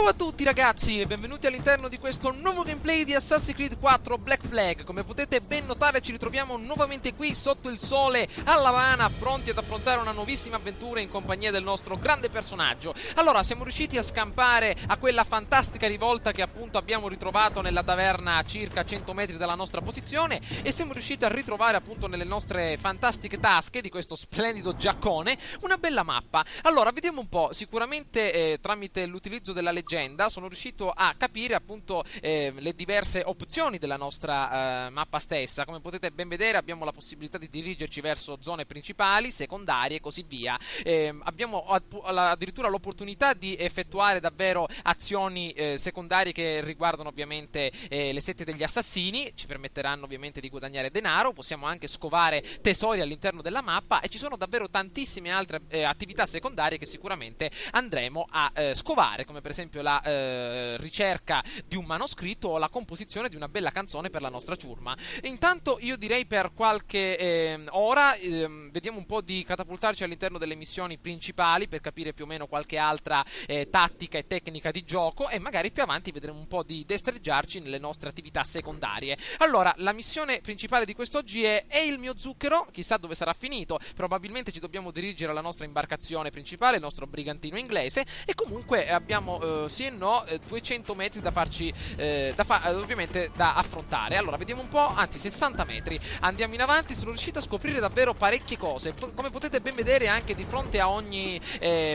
Ciao a tutti ragazzi e benvenuti all'interno di questo nuovo gameplay di Assassin's Creed 4 Black Flag. Come potete ben notare ci ritroviamo nuovamente qui sotto il sole a La Habana, pronti ad affrontare una nuovissima avventura in compagnia del nostro grande personaggio. Allora, siamo riusciti a scampare a quella fantastica rivolta che appunto abbiamo ritrovato nella taverna a circa 100 metri dalla nostra posizione e siamo riusciti a ritrovare appunto nelle nostre fantastiche tasche di questo splendido giaccone una bella mappa. Allora, vediamo un po', sicuramente tramite l'utilizzo della leggenda sono riuscito a capire appunto le diverse opzioni della nostra mappa stessa. Come potete ben vedere abbiamo la possibilità di dirigerci verso zone principali, secondarie e così via. Abbiamo addirittura l'opportunità di effettuare davvero azioni secondarie che riguardano ovviamente le sette degli assassini, ci permetteranno ovviamente di guadagnare denaro. Possiamo anche scovare tesori all'interno della mappa e ci sono davvero tantissime altre attività secondarie che sicuramente andremo a scovare, come per esempio la ricerca di un manoscritto o la composizione di una bella canzone per la nostra ciurma. Intanto io direi per qualche ora vediamo un po' di catapultarci all'interno delle missioni principali per capire più o meno qualche altra tattica e tecnica di gioco, e magari più avanti vedremo un po' di destreggiarci nelle nostre attività secondarie. Allora, la missione principale di quest'oggi è il mio zucchero, chissà dove sarà finito. Probabilmente ci dobbiamo dirigere alla nostra imbarcazione principale, il nostro brigantino inglese, e comunque abbiamo sì e no 200 metri da farci ovviamente da affrontare. Allora vediamo un po', anzi 60 metri andiamo in avanti. Sono riuscito a scoprire davvero parecchie cose. Come potete ben vedere, anche di fronte a ogni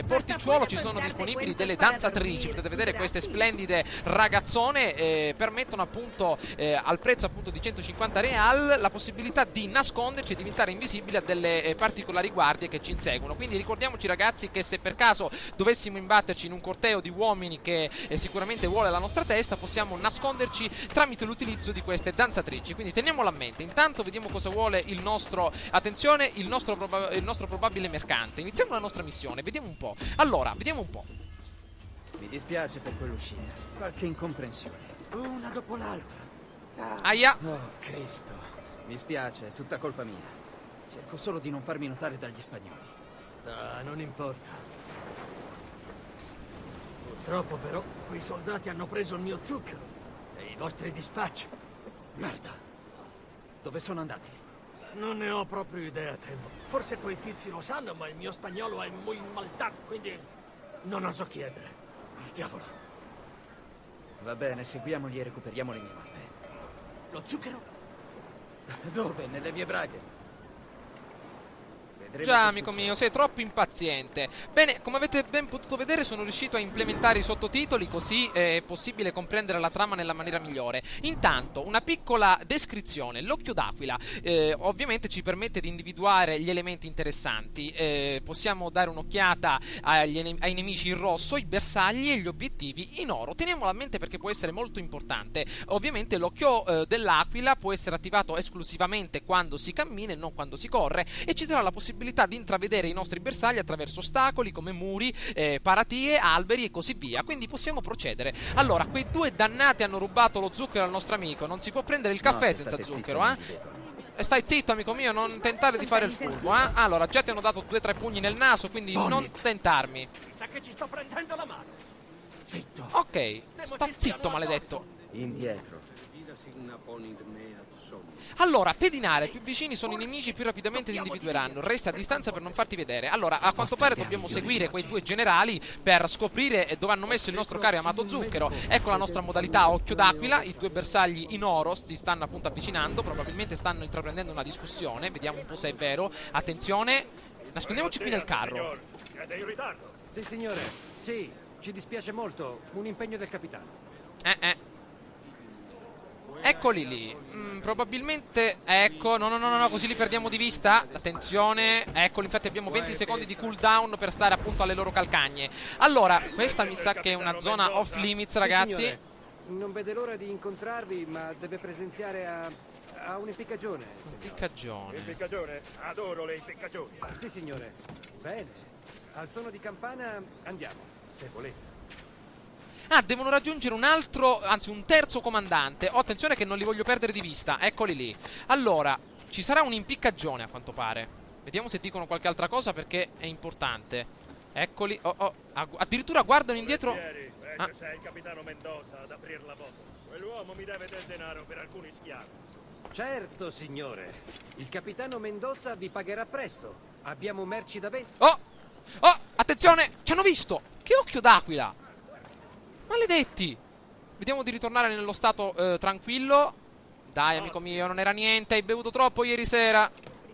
porticciuolo ci sono disponibili delle danzatrici. Potete vedere queste splendide ragazzone, permettono appunto al prezzo appunto di 150 real la possibilità di nasconderci e diventare invisibili a delle particolari guardie che ci inseguono. Quindi ricordiamoci ragazzi che se per caso dovessimo imbatterci in un corteo di uomini che sicuramente vuole la nostra testa, possiamo nasconderci tramite l'utilizzo di queste danzatrici. Quindi teniamolo a mente. Intanto vediamo cosa vuole il nostro, attenzione, il nostro probabile mercante. Iniziamo la nostra missione, vediamo un po'. Allora, vediamo un po'. Mi dispiace per quell'uscita. Qualche incomprensione. Una dopo l'altra. Aia. Oh, Cristo. Mi spiace, è tutta colpa mia. Cerco solo di non farmi notare dagli spagnoli. Non importa. Purtroppo però quei soldati hanno preso il mio zucchero e i vostri dispacci. Merda. Dove sono andati? Non ne ho proprio idea, temo. Forse quei tizi lo sanno, ma il mio spagnolo è muy maldato, quindi non oso chiedere. Il diavolo. Va bene, seguiamoli e recuperiamo le mie mappe. Lo zucchero? Dove? Nelle mie braghe. Già, amico mio, sei troppo impaziente. Bene, come avete ben potuto vedere sono riuscito a implementare i sottotitoli, così è possibile comprendere la trama nella maniera migliore. Intanto, una piccola descrizione. L'occhio d'aquila ovviamente ci permette di individuare gli elementi interessanti. Possiamo dare un'occhiata ai nemici in rosso, i bersagli e gli obiettivi in oro. Teniamolo a mente perché può essere molto importante. Ovviamente l'occhio dell'aquila può essere attivato esclusivamente quando si cammina e non quando si corre, e ci darà la possibilità di intravedere i nostri bersagli attraverso ostacoli come muri, paratie, alberi e così via. Quindi possiamo procedere. Allora, quei due dannati hanno rubato lo zucchero al nostro amico. Non si può prendere il caffè senza zucchero, Stai zitto, amico mio, non tentare di fare il furbo, Allora, già ti hanno dato 2 o 3 pugni nel naso, quindi non tentarmi. Sa che ci sto prendendo la mano. Zitto. Ok, sta zitto, maledetto. Indietro. Allora, pedinare, più vicini sono i nemici, più rapidamente li individueranno. Resta a distanza per non farti vedere. Allora, a quanto pare dobbiamo seguire quei due generali per scoprire dove hanno messo il nostro caro e amato zucchero. Ecco la nostra modalità occhio d'aquila. I due bersagli in oro si stanno appunto avvicinando. Probabilmente stanno intraprendendo una discussione. Vediamo un po' se è vero. Attenzione, nascondiamoci qui nel carro. Siete in ritardo. Sì, signore. Sì, ci dispiace molto. Un impegno del capitano. Eccoli lì. Probabilmente. Ecco, no, così li perdiamo di vista. Attenzione. Eccoli, infatti abbiamo 20 secondi di cooldown per stare appunto alle loro calcagne. Allora, questa mi sa che è una zona off limits, ragazzi. Sì, signore. Non vede l'ora di incontrarvi, ma deve presenziare a un'impiccagione. Impiccagione. Impiccagione? Adoro le impiccagioni. Sì, signore. Bene. Al suono di campana andiamo, se volete. Ah, devono raggiungere un altro, anzi un terzo comandante. Oh, attenzione che non li voglio perdere di vista. Eccoli lì. Allora, ci sarà un'impiccagione a quanto pare. Vediamo se dicono qualche altra cosa perché è importante. Eccoli. Addirittura guardano indietro. Se sei il capitano Mendoza ad aprir la bocca. Quell'uomo mi deve del denaro per alcuni schiavi. Certo, signore. Il capitano Mendoza vi pagherà presto. Abbiamo merci da vendere. Oh! Oh! Attenzione! Ci hanno visto! Che occhio d'aquila! Maledetti! Vediamo di ritornare nello stato tranquillo. Dai, amico mio, non era niente. Hai bevuto troppo ieri sera.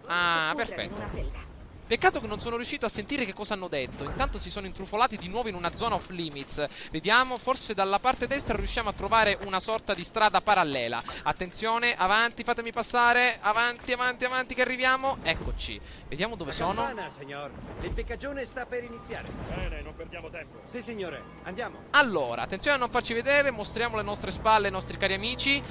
Ah, perfetto. Peccato che non sono riuscito a sentire che cosa hanno detto. Intanto si sono intrufolati di nuovo in una zona off limits. Vediamo, forse dalla parte destra riusciamo a trovare una sorta di strada parallela. Attenzione, avanti, fatemi passare. Avanti, avanti, avanti che arriviamo. Eccoci. Vediamo dove sono. Campana, signor. L'impiccagione sta per iniziare. Bene, non perdiamo tempo. Sì, signore. Andiamo. Allora, attenzione a non farci vedere. Mostriamo le nostre spalle ai nostri cari amici.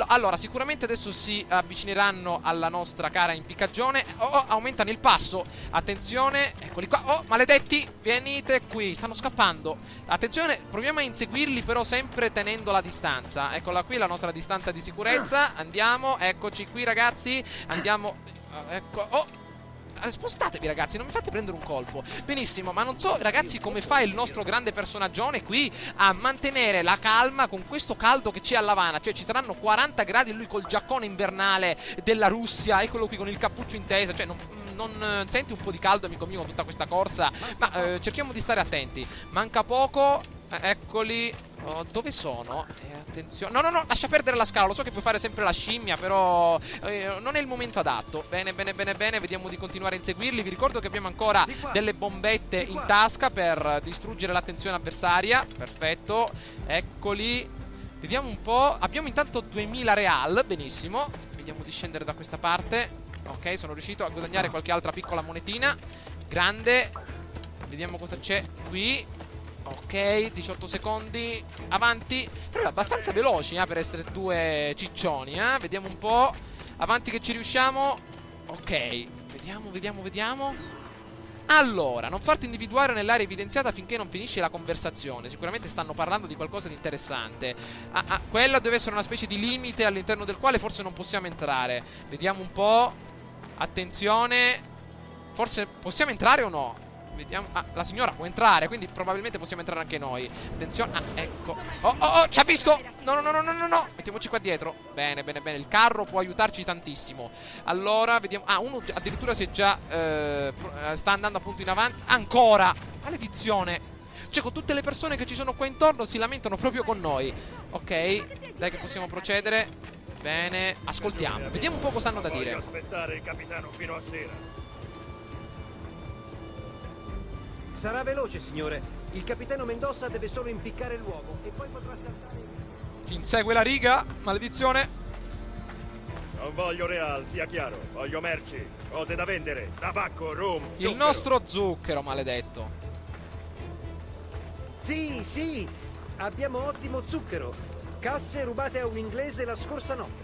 Allora, sicuramente adesso si avvicineranno alla nostra cara impiccagione. Oh, aumentano il passo. Attenzione, eccoli qua. Oh, maledetti, venite qui, stanno scappando. Attenzione, proviamo a inseguirli però sempre tenendo la distanza. Eccola qui la nostra distanza di sicurezza. Andiamo, eccoci qui ragazzi. Andiamo, ecco, oh. Spostatevi ragazzi, non mi fate prendere un colpo. Benissimo, ma non so ragazzi come fa il nostro grande personaggione qui a mantenere la calma con questo caldo che c'è a L'Avana. Cioè ci saranno 40 gradi e lui col giaccone invernale della Russia. Eccolo qui con il cappuccio in testa. Cioè non senti un po' di caldo amico mio con tutta questa corsa? Ma cerchiamo di stare attenti. Manca poco. Eccoli. Oh, dove sono? Attenzione. No, lascia perdere la scala. Lo so che puoi fare sempre la scimmia, però non è il momento adatto. Bene, bene, bene, bene. Vediamo di continuare a inseguirli. Vi ricordo che abbiamo ancora delle bombette in tasca per distruggere l'attenzione avversaria. Perfetto. Eccoli. Vediamo un po'. Abbiamo intanto 2000 real. Benissimo. Vediamo di scendere da questa parte. Ok, sono riuscito a guadagnare qualche altra piccola monetina. Grande. Vediamo cosa c'è qui. Ok, 18 secondi. Avanti. Però è abbastanza veloci per essere due ciccioni. Vediamo un po'. Avanti che ci riusciamo. Ok, vediamo. Allora, non farti individuare nell'area evidenziata finché non finisce la conversazione. Sicuramente stanno parlando di qualcosa di interessante. Quella deve essere una specie di limite all'interno del quale forse non possiamo entrare. Vediamo un po'. Attenzione. Forse possiamo entrare o no? Vediamo. La signora può entrare, quindi probabilmente possiamo entrare anche noi. Attenzione. Ecco. Oh, ci ha visto. No. Mettiamoci qua dietro. Bene. Il carro può aiutarci tantissimo. Allora, vediamo. Uno addirittura si è già sta andando appunto in avanti. Ancora. Maledizione. Cioè, con tutte le persone che ci sono qua intorno si lamentano proprio con noi. Ok, dai che possiamo procedere. Bene, ascoltiamo. Vediamo un po' cosa hanno da dire. Voglio aspettare il capitano fino a sera. Sarà veloce, signore. Il capitano Mendoza deve solo impiccare l'uomo e poi potrà saltare. Ci insegue la riga. Maledizione. Non voglio real, sia chiaro. Voglio merci, cose da vendere, tabacco, rum, zucchero. Il nostro zucchero, maledetto. Sì, abbiamo ottimo zucchero. Casse rubate a un inglese la scorsa notte.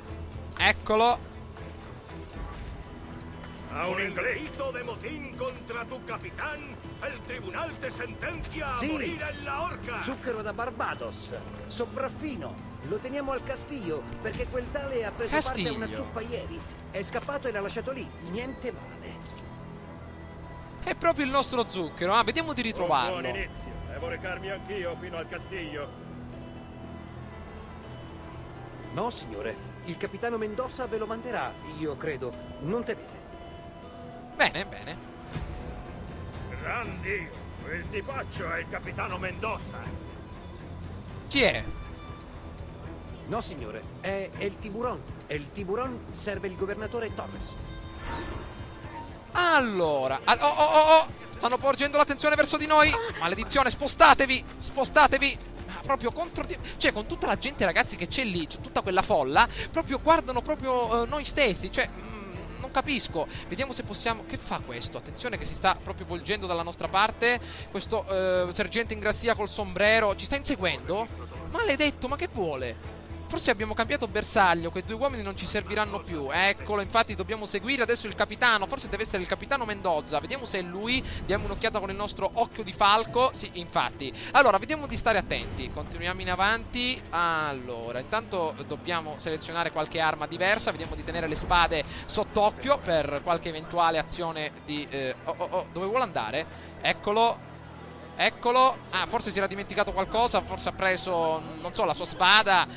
Eccolo. A un delito de motín contra tu capitán, el tribunal te sentencia a morir en la horca. Zucchero da Barbados, sopraffino. Lo teniamo al Castillo perché quel tale ha preso parte a una truffa ieri. È scappato e l'ha lasciato lì, niente male. È proprio il nostro zucchero, vediamo di ritrovarlo. Un buon inizio, devo recarmi anch'io fino al Castillo. No, signore, il capitano Mendoza ve lo manderà, io credo. Non temete. Bene. Grandi, quel tipaccio è il capitano Mendoza. Chi è? No, signore, è il Tiburon. E il Tiburon serve il governatore Torres. Allora, oh, stanno porgendo l'attenzione verso di noi. Maledizione, spostatevi. Proprio contro di... Cioè, con tutta la gente, ragazzi, che c'è lì, c'è tutta quella folla, proprio guardano proprio noi stessi. Cioè, non capisco. Vediamo se possiamo... Che fa questo? Attenzione che si sta proprio volgendo dalla nostra parte. Questo sergente in grassia col sombrero ci sta inseguendo? Maledetto, ma che vuole? Forse abbiamo cambiato bersaglio, quei due uomini non ci serviranno più. Eccolo, infatti dobbiamo seguire adesso il capitano. Forse deve essere il capitano Mendoza. Vediamo se è lui. Diamo un'occhiata con il nostro occhio di falco. Sì, infatti. Allora, vediamo di stare attenti. Continuiamo in avanti. Allora, intanto dobbiamo selezionare qualche arma diversa. Vediamo di tenere le spade sott'occhio per qualche eventuale azione di... dove vuole andare? Eccolo. Eccolo. Ah, forse si era dimenticato qualcosa. Forse ha preso, non so, la sua spada,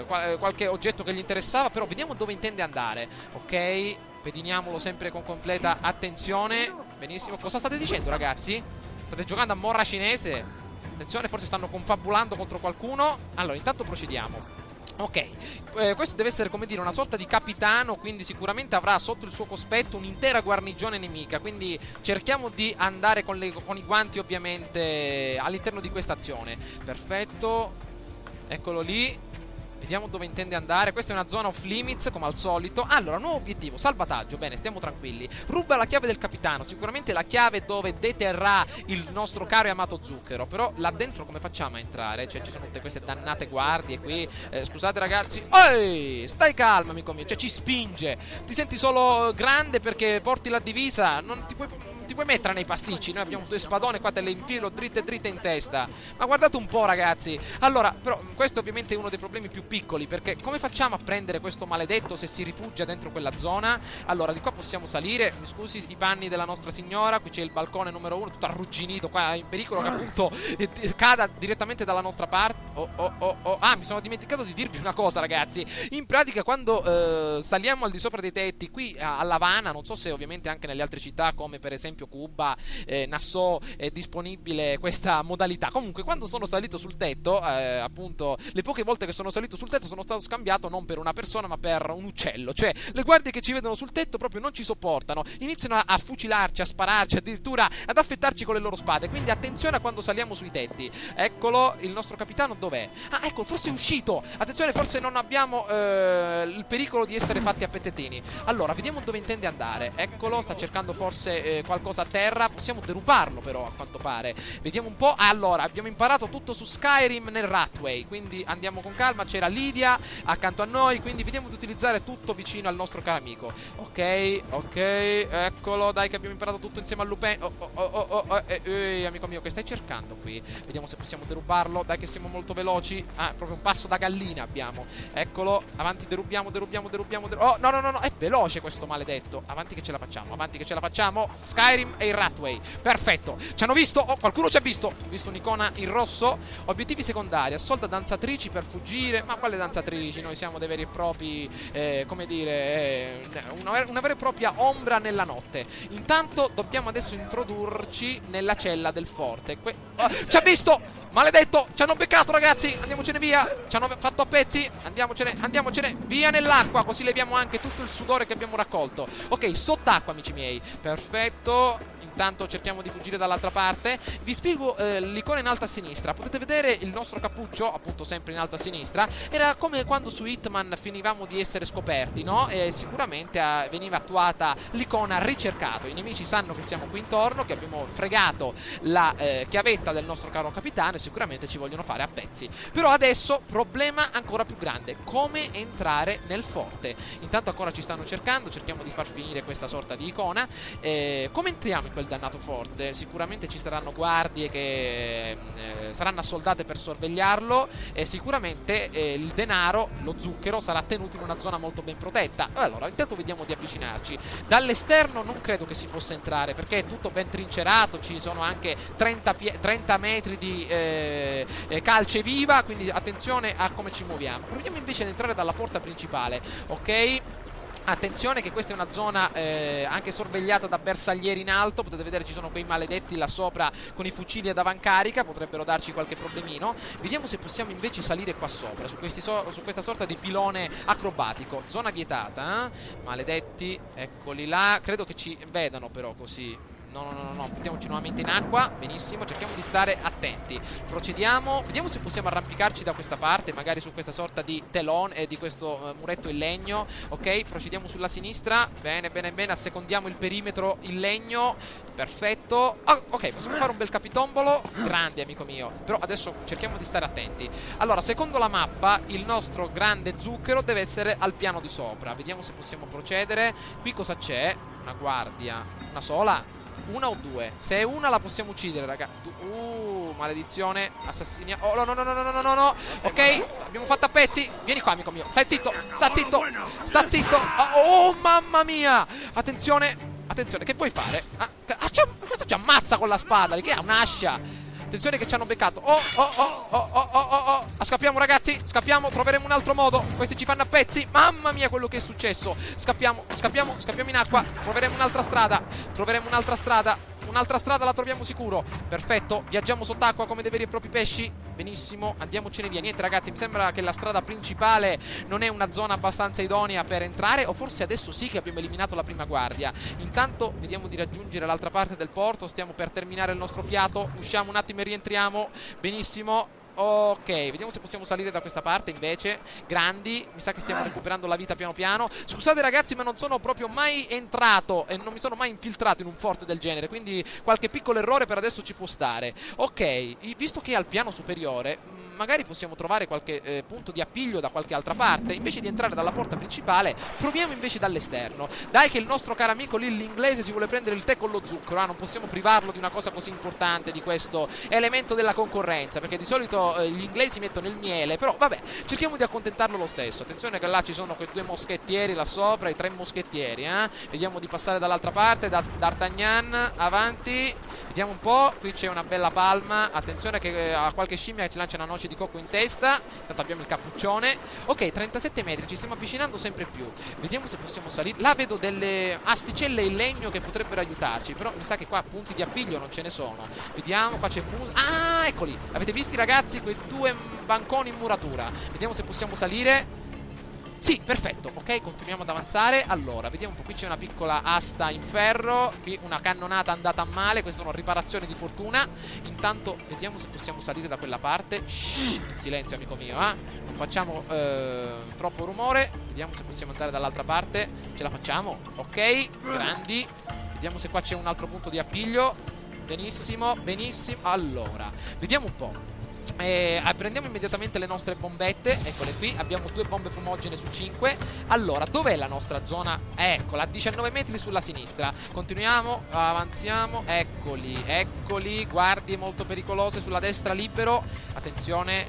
qualche oggetto che gli interessava. Però vediamo dove intende andare. Ok, pediniamolo sempre con completa attenzione. Benissimo. Cosa state dicendo, ragazzi? State giocando a morra cinese? Attenzione, forse stanno confabulando contro qualcuno. Allora, intanto procediamo. Ok, questo deve essere, come dire, una sorta di capitano, quindi sicuramente avrà sotto il suo cospetto un'intera guarnigione nemica, quindi cerchiamo di andare con i guanti ovviamente all'interno di questa azione. Perfetto, eccolo lì. Vediamo dove intende andare. Questa è una zona off limits come al solito. Allora, nuovo obiettivo, salvataggio. Bene, stiamo tranquilli. Ruba la chiave del capitano. Sicuramente la chiave dove deterrà il nostro caro e amato zucchero. Però là dentro come facciamo a entrare? Cioè ci sono tutte queste dannate guardie qui. Scusate ragazzi. Ehi, stai calmo amico mio. Cioè ci spinge. Ti senti solo grande perché porti la divisa. Non ti puoi mettere nei pasticci. Noi abbiamo due spadone qua, te le infilo dritte dritte in testa. Ma guardate un po' ragazzi. Allora, però questo ovviamente è uno dei problemi più piccoli, perché come facciamo a prendere questo maledetto se si rifugia dentro quella zona? Allora, di qua possiamo salire. Mi scusi i panni della nostra signora. Qui c'è il balcone numero 1, tutto arrugginito qua, in pericolo che appunto cada direttamente dalla nostra parte. Ah, mi sono dimenticato di dirvi una cosa ragazzi. In pratica quando saliamo al di sopra dei tetti qui a La Habana, non so se ovviamente anche nelle altre città come per esempio Cuba, Nassau è disponibile questa modalità. Comunque quando sono salito sul tetto, appunto le poche volte che sono salito sul tetto sono stato scambiato non per una persona ma per un uccello. Cioè le guardie che ci vedono sul tetto proprio non ci sopportano, iniziano a fucilarci, a spararci, addirittura ad affettarci con le loro spade. Quindi attenzione a quando saliamo sui tetti. Eccolo, il nostro capitano dov'è? Ah ecco, forse è uscito. Attenzione, forse non abbiamo il pericolo di essere fatti a pezzettini. Allora vediamo dove intende andare. Eccolo, sta cercando forse qualcosa a terra. Possiamo derubarlo però a quanto pare. Vediamo un po'. Allora abbiamo imparato tutto su Skyrim nel Ratway, quindi andiamo con calma. C'era Lydia accanto a noi, quindi vediamo di utilizzare tutto vicino al nostro caro amico. Ok, eccolo, dai che abbiamo imparato tutto insieme al Lupin. Amico mio, che stai cercando qui? Vediamo se possiamo derubarlo. Dai che siamo molto veloci. Ah, proprio un passo da gallina abbiamo. Eccolo, avanti, derubiamo. Oh, no, è veloce questo maledetto. Avanti che ce la facciamo, avanti che ce la facciamo. Skyrim e il Ratway, perfetto. Ci hanno visto? Oh, qualcuno ci ha visto. Ho visto un'icona in rosso. Obiettivi secondari, assolta danzatrici per fuggire. Ma quale danzatrici? Noi siamo dei veri e propri, come dire, una vera e propria ombra nella notte. Intanto dobbiamo adesso introdurci nella cella del forte. Ci ha visto! Maledetto! Ci hanno beccato ragazzi! Andiamocene via! Ci hanno fatto a pezzi! Andiamocene via nell'acqua, così leviamo anche tutto il sudore che abbiamo raccolto. Ok, sott'acqua amici miei. Perfetto. Intanto cerchiamo di fuggire dall'altra parte. Vi spiego l'icona in alto a sinistra. Potete vedere il nostro cappuccio, appunto sempre in alto a sinistra. Era come quando su Hitman finivamo di essere scoperti, no? E sicuramente veniva attuata l'icona ricercato. I nemici sanno che siamo qui intorno, che abbiamo fregato la chiavetta del nostro caro capitano e sicuramente ci vogliono fare a pezzi. Però adesso problema ancora più grande: come entrare nel forte. Intanto ancora ci stanno cercando. Cerchiamo di far finire questa sorta di icona. Come entriamo in quel dannato forte? Sicuramente ci saranno guardie che saranno assoldate per sorvegliarlo e sicuramente il denaro, lo zucchero, sarà tenuto in una zona molto ben protetta. Allora intanto vediamo di avvicinarci. Dall'esterno non credo che si possa entrare perché è tutto ben trincerato, ci sono anche 30 metri di calce viva, quindi attenzione a come ci muoviamo. Proviamo invece ad entrare dalla porta principale. Ok, attenzione che questa è una zona anche sorvegliata da bersaglieri in alto. Potete vedere ci sono quei maledetti là sopra con i fucili ad avancarica, potrebbero darci qualche problemino. Vediamo se possiamo invece salire qua sopra su questa sorta di pilone acrobatico. Zona vietata, maledetti, eccoli là. Credo che ci vedano però così. No, mettiamoci nuovamente in acqua. Benissimo, cerchiamo di stare attenti. Procediamo, vediamo se possiamo arrampicarci da questa parte, magari su questa sorta di telone, di questo muretto in legno. Ok, procediamo sulla sinistra. Bene, assecondiamo il perimetro in legno. Perfetto. Ok, possiamo fare un bel capitombolo. Grande amico mio. Però adesso cerchiamo di stare attenti. Allora, secondo la mappa il nostro grande zucchero deve essere al piano di sopra. Vediamo se possiamo procedere. Qui cosa c'è? Una guardia. Una sola? Una o due? Se è una la possiamo uccidere, raga. Maledizione. Assassini. Oh, no. Ok, abbiamo fatto a pezzi. Vieni qua, amico mio. Stai zitto. Oh, mamma mia. Attenzione, che vuoi fare? Cosa ci ammazza con la spada, che è un'ascia. Attenzione che ci hanno beccato. Scappiamo ragazzi, scappiamo, troveremo un altro modo. Questi ci fanno a pezzi. Mamma mia quello che è successo. Scappiamo in acqua. Troveremo un'altra strada. Un'altra strada la troviamo sicuro. Perfetto, viaggiamo sott'acqua come dei veri e propri pesci. Benissimo, andiamocene via. Niente ragazzi, mi sembra che la strada principale non è una zona abbastanza idonea per entrare. O forse adesso sì che abbiamo eliminato la prima guardia. Intanto vediamo di raggiungere l'altra parte del porto. Stiamo per terminare il nostro fiato. Usciamo un attimo e rientriamo. Benissimo. Ok, vediamo se possiamo salire da questa parte invece. Grandi, mi sa che stiamo recuperando la vita piano piano. Scusate ragazzi, ma non sono proprio mai entrato e non mi sono mai infiltrato in un forte del genere, quindi qualche piccolo errore per adesso ci può stare. Ok, visto che è al piano superiore, magari possiamo trovare qualche punto di appiglio da qualche altra parte. Invece di entrare dalla porta principale, proviamo invece dall'esterno. Dai che il nostro caro amico lì, l'inglese, si vuole prendere il tè con lo zucchero. Non possiamo privarlo di una cosa così importante, di questo elemento della concorrenza, perché di solito gli inglesi mettono il miele. Però vabbè, cerchiamo di accontentarlo lo stesso. Attenzione che là ci sono quei 2 moschettieri là sopra, i 3 moschettieri, Vediamo di passare dall'altra parte, D'Artagnan, avanti. Vediamo un po', qui c'è una bella palma. Attenzione che a qualche scimmia che ci lancia una noce di cocco in testa. Intanto abbiamo il cappuccione. Ok, 37 metri, ci stiamo avvicinando sempre più. Vediamo se possiamo salire. Là vedo delle asticelle in legno che potrebbero aiutarci, però mi sa che qua punti di appiglio non ce ne sono. Vediamo, qua c'è ah, eccoli. Avete visti ragazzi quei 2 banconi in muratura? Vediamo se possiamo salire. Sì, perfetto, ok, continuiamo ad avanzare. Allora, vediamo un po', qui c'è una piccola asta in ferro. Qui una cannonata andata a male. Queste sono riparazioni di fortuna. Intanto vediamo se possiamo salire da quella parte. Shhh, in silenzio amico mio, non facciamo troppo rumore. Vediamo se possiamo andare dall'altra parte. Ce la facciamo, ok, grandi. Vediamo se qua c'è un altro punto di appiglio. Benissimo, benissimo. Allora, vediamo un po'. Prendiamo immediatamente le nostre bombette. Eccole qui, abbiamo 2 bombe fumogene su 5. Allora, dov'è la nostra zona? Eccola, a 19 metri sulla sinistra. Continuiamo, avanziamo. Eccoli, eccoli. Guardie molto pericolose sulla destra, libero. Attenzione,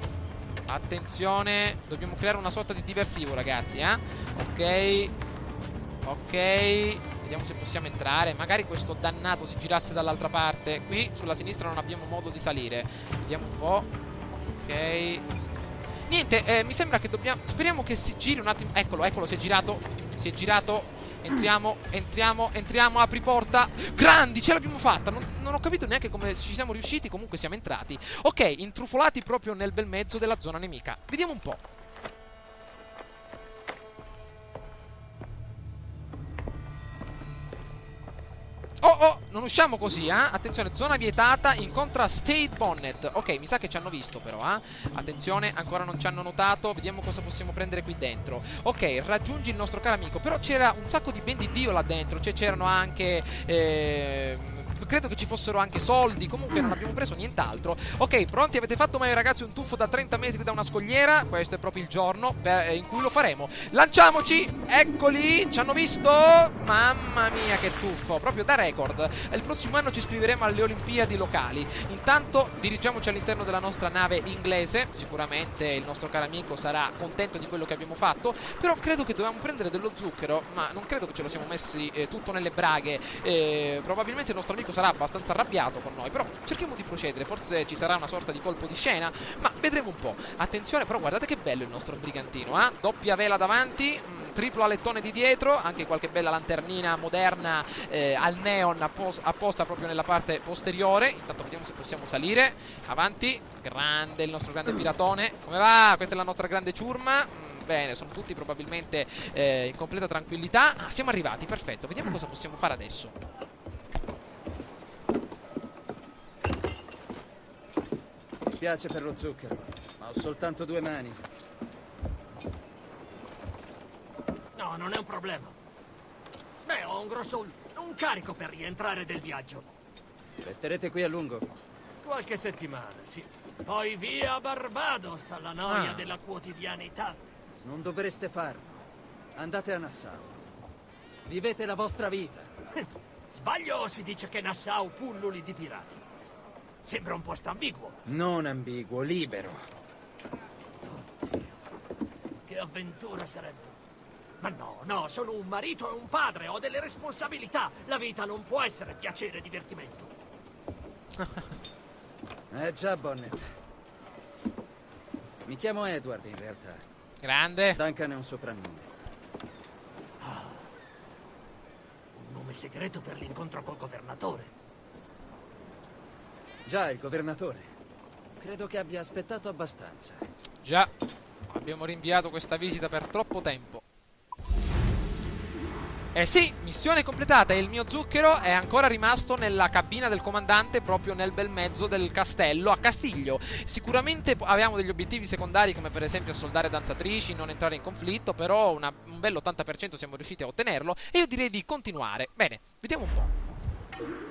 attenzione. Dobbiamo creare una sorta di diversivo ragazzi, Ok, ok. Vediamo se possiamo entrare. Magari questo dannato si girasse dall'altra parte. Qui sulla sinistra non abbiamo modo di salire. Vediamo un po'. Ok. Niente, mi sembra che dobbiamo... Speriamo che si giri un attimo. Eccolo, eccolo, si è girato. Si è girato. Entriamo, entriamo, entriamo, apri porta. Grandi, ce l'abbiamo fatta. Non ho capito neanche come ci siamo riusciti. Comunque siamo entrati. Ok, intrufolati proprio nel bel mezzo della zona nemica. Vediamo un po'. Oh, non usciamo così, Attenzione, zona vietata, incontra State Bonnet. Ok, mi sa che ci hanno visto però, Attenzione, ancora non ci hanno notato. Vediamo cosa possiamo prendere qui dentro. Ok, raggiungi il nostro caro amico. Però c'era un sacco di ben di Dio là dentro. Cioè c'erano anche... credo che ci fossero anche soldi. Comunque non abbiamo preso nient'altro. Ok, pronti? Avete fatto mai ragazzi un tuffo da 30 metri da una scogliera? Questo è proprio il giorno in cui lo faremo. Lanciamoci! Eccoli! Ci hanno visto? Mamma mia che tuffo! Proprio da record. Il prossimo anno ci iscriveremo alle Olimpiadi locali. Intanto dirigiamoci all'interno della nostra nave inglese. Sicuramente il nostro caro amico sarà contento di quello che abbiamo fatto. Però credo che dovevamo prendere dello zucchero. Ma non credo che ce lo siamo messi tutto nelle braghe. Probabilmente il nostro amico sarà abbastanza arrabbiato con noi. Però cerchiamo di procedere. Forse ci sarà una sorta di colpo di scena, ma vedremo un po'. Attenzione, però guardate che bello il nostro brigantino, doppia vela davanti, triplo alettone di dietro, anche qualche bella lanternina moderna al neon apposta proprio nella parte posteriore. Intanto vediamo se possiamo salire. Avanti, grande il nostro grande piratone. Come va? Questa è la nostra grande ciurma. Bene, sono tutti probabilmente in completa tranquillità. Siamo arrivati, perfetto. Vediamo cosa possiamo fare adesso. Mi spiace per lo zucchero, ma ho soltanto 2 mani. No, non è un problema. Beh, ho un carico per rientrare del viaggio. Resterete qui a lungo? Qualche settimana, sì. Poi via a Barbados, alla noia della quotidianità. Non dovreste farlo. Andate a Nassau. Vivete la vostra vita. Sbaglio o si dice che Nassau pulluli di pirati? Sembra un posto ambiguo. Non ambiguo, libero. Oddio, che avventura sarebbe. Ma no, sono un marito e un padre, ho delle responsabilità. La vita non può essere piacere e divertimento. Già, Bonnet. Mi chiamo Edward, in realtà. Grande. Duncan è un soprannome. Un nome segreto per l'incontro col governatore. Già, il governatore. Credo che abbia aspettato abbastanza. Già, abbiamo rinviato questa visita per troppo tempo. Eh sì, missione completata e il mio zucchero è ancora rimasto nella cabina del comandante, proprio nel bel mezzo del castello, a Castiglio. Sicuramente avevamo degli obiettivi secondari, come per esempio assoldare danzatrici, non entrare in conflitto, però un bello 80% siamo riusciti a ottenerlo e io direi di continuare. Bene, vediamo un po'.